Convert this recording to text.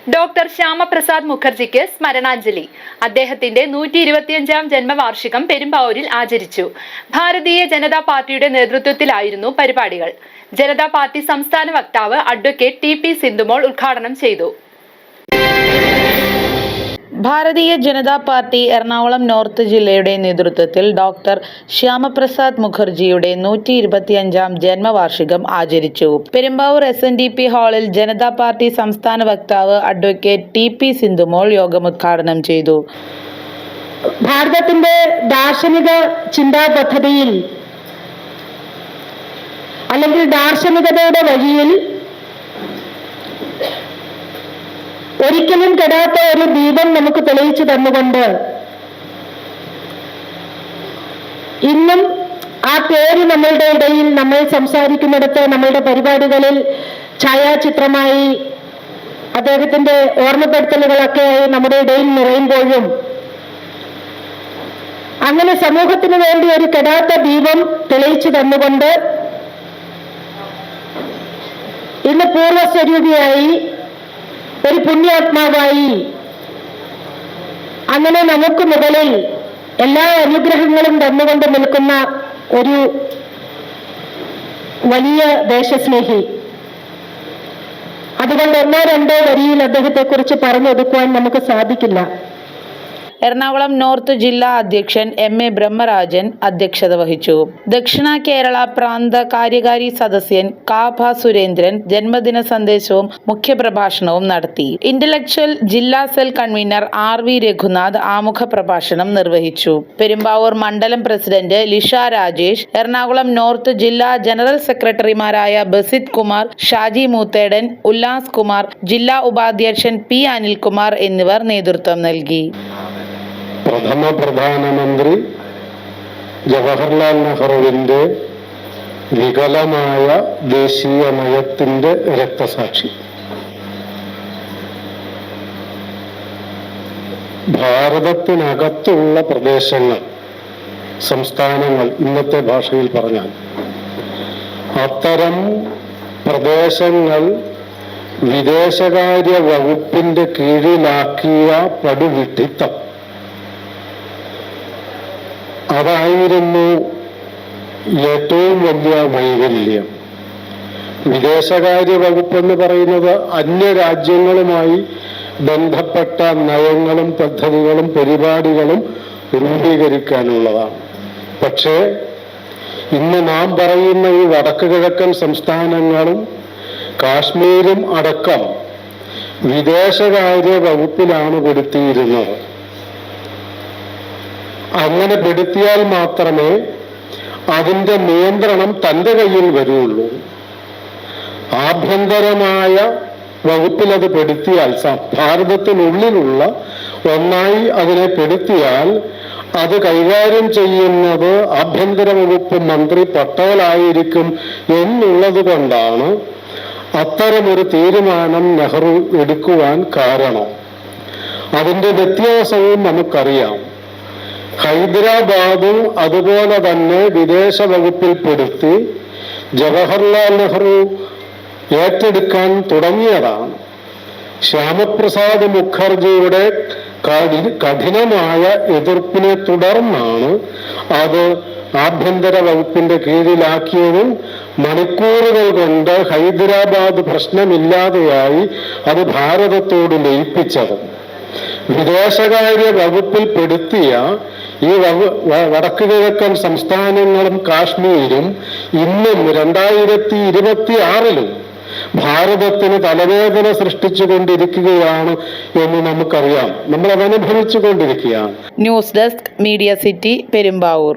Doctor Shyamaprasad മുഖർജിക്ക് സ്മരണാഞ്ജലി. അദ്ദേഹത്തിന്റെ 125-ാം ജന്മവാർഷികം പെരുമ്പാവൂരിൽ ആചരിച്ചു. ഭാരതീയ ജനതാ പാർട്ടിയുടെ നേതൃത്വത്തിലായിരുന്നു പരിപാടികൾ. ജനതാ പാർട്ടി സംസ്ഥാന വക്താവ് അഡ്വക്കേറ്റ് TP സിന്ധുമോൾ ഉദ്ഘാടനം ചെയ്തു. ഭാരതീയ ജനതാ പാർട്ടി എറണാകുളം നോർത്ത് ജില്ലയുടെ നേതൃത്വത്തിൽ ഡോക്ടർ ശ്യാമപ്രസാദ് മുഖർജിയുടെ 125-ാം ജന്മവാർഷികം ആചരിച്ചു. പെരുമ്പാവൂർ SNDP ഹാളിൽ ജനതാ പാർട്ടി സംസ്ഥാന വക്താവ് അഡ്വക്കേറ്റ് TP സിന്ധുമോൾ യോഗം ഉദ്ഘാടനം ചെയ്തു. ഭാരതത്തിന്റെ ദാർശനിക ചിന്താ പദ്ധതിയിൽ അല്ലെങ്കിൽ ദാർശനികതയുടെ വഴിയിൽ ഒരിക്കലും കെടാത്ത ഒരു ദീപം നമുക്ക് തെളിയിച്ചു തന്നുകൊണ്ട് ഇന്നും ആ പേര് നമ്മളുടെ ഇടയിൽ നമ്മൾ സംസാരിക്കുന്നിടത്ത് നമ്മളുടെ പരിപാടികളിൽ ഛായാചിത്രമായി അദ്ദേഹത്തിന്റെ ഓർമ്മപ്പെടുത്തലുകളൊക്കെയായി നമ്മുടെ ഇടയിൽ നിറയുമ്പോഴും അങ്ങനെ സമൂഹത്തിന് വേണ്ടി ഒരു കെടാത്ത ദീപം തെളിയിച്ചു തന്നുകൊണ്ട് ഇന്ന് പൂർവ്വസ്വരൂപിയായി ഒരു പുണ്യാത്മാവായി അങ്ങനെ നമുക്ക് മുകളിൽ എല്ലാ അനുഗ്രഹങ്ങളും തന്നുകൊണ്ട് നിൽക്കുന്ന ഒരു വലിയ ദേശസ്നേഹി. അതുകൊണ്ട് ഒന്നോ രണ്ടോ വരിയിൽ അദ്ദേഹത്തെക്കുറിച്ച് പറഞ്ഞൊതുക്കുവാൻ നമുക്ക് സാധിക്കില്ല. എറണാകുളം നോർത്ത് ജില്ലാ അധ്യക്ഷൻ MA ബ്രഹ്മരാജൻ അധ്യക്ഷത വഹിച്ചു. ദക്ഷിണ കേരള പ്രാന്ത കാര്യകാരി സദസ്യൻ കാഭ സുരേന്ദ്രൻ ജന്മദിന സന്ദേശവും മുഖ്യപ്രഭാഷണവും നടത്തി. ഇന്റലക്ച്വൽ ജില്ലാ സെൽ കൺവീനർ RV രഘുനാഥ് ആമുഖ പ്രഭാഷണം നിർവഹിച്ചു. പെരുമ്പാവൂർ മണ്ഡലം പ്രസിഡന്റ് ലിഷ രാജേഷ്, എറണാകുളം നോർത്ത് ജില്ലാ ജനറൽ സെക്രട്ടറിമാരായ ബസിത് കുമാർ, ഷാജി മൂത്തേടൻ, ഉല്ലാസ് കുമാർ, ജില്ലാ ഉപാധ്യക്ഷൻ P അനിൽകുമാർ എന്നിവർ നേതൃത്വം നൽകി. പ്രഥമ പ്രധാനമന്ത്രി ജവഹർലാൽ നെഹ്റുവിൻ്റെ വികലമായ ദേശീയ നയത്തിൻ്റെ രക്തസാക്ഷി. ഭാരതത്തിനകത്തുള്ള പ്രദേശങ്ങൾ, സംസ്ഥാനങ്ങൾ, ഇന്നത്തെ ഭാഷയിൽ പറഞ്ഞാൽ അത്തരം പ്രദേശങ്ങൾ വിദേശകാര്യ വകുപ്പിൻ്റെ കീഴിലാക്കിയ പടുവിഡ്ഢിത്തം അതായിരുന്നു ഏറ്റവും വലിയ വൈകല്യം. വിദേശകാര്യ വകുപ്പ് എന്ന് പറയുന്നത് അന്യരാജ്യങ്ങളുമായി ബന്ധപ്പെട്ട നയങ്ങളും പദ്ധതികളും പരിപാടികളും രൂപീകരിക്കാനുള്ളതാണ്. പക്ഷേ ഇന്ന് നാം പറയുന്ന ഈ വടക്ക് കിഴക്കൻ സംസ്ഥാനങ്ങളും കാശ്മീരും അടക്കം വിദേശകാര്യ വകുപ്പിലാണ് പെടുത്തിയിരുന്നത്. അങ്ങനെ പെടുത്തിയാൽ മാത്രമേ അതിൻ്റെ നിയന്ത്രണം തൻ്റെ കയ്യിൽ വരുള്ളൂ. ആഭ്യന്തരമായ വകുപ്പിൽ അത് പെടുത്തിയാൽ, ഭാരതത്തിനുള്ളിലുള്ള ഒന്നായി അതിനെ പെടുത്തിയാൽ അത് കൈകാര്യം ചെയ്യുന്നത് ആഭ്യന്തര വകുപ്പ് മന്ത്രി പട്ടേലായിരിക്കും എന്നുള്ളത് കൊണ്ടാണ് അത്തരമൊരു തീരുമാനം നെഹ്റു എടുക്കുവാൻ കാരണം. അതിൻ്റെ വ്യത്യാസവും നമുക്കറിയാം. ഹൈദരാബാദും അതുപോലെ തന്നെ വിദേശ വകുപ്പിൽപ്പെടുത്തി ജവഹർലാൽ നെഹ്റു ഏറ്റെടുക്കാൻ തുടങ്ങിയതാണ്. ശ്യാമപ്രസാദ് മുഖർജിയുടെ കഠിനമായ എതിർപ്പിനെ തുടർന്നാണ് അത് ആഭ്യന്തര വകുപ്പിന്റെ കീഴിലാക്കിയതും മണിക്കൂറുകൾ കൊണ്ട് ഹൈദരാബാദ് പ്രശ്നമില്ലാതെയായി അത് ഭാരതത്തോട് ലയിപ്പിച്ചതും. വിദേശകാര്യ വകുപ്പിൽ പെടുത്തിയ ഈ വടക്ക് കിഴക്കൻ സംസ്ഥാനങ്ങളും കാശ്മീരും ഇന്നും 2026-ലും ഭാരതത്തിന് തലവേദന സൃഷ്ടിച്ചു കൊണ്ടിരിക്കുകയാണ് എന്ന് നമുക്കറിയാം. നമ്മൾ അതനുഭവിച്ചു കൊണ്ടിരിക്കുകയാണ്. News desk media city Perumbavoor.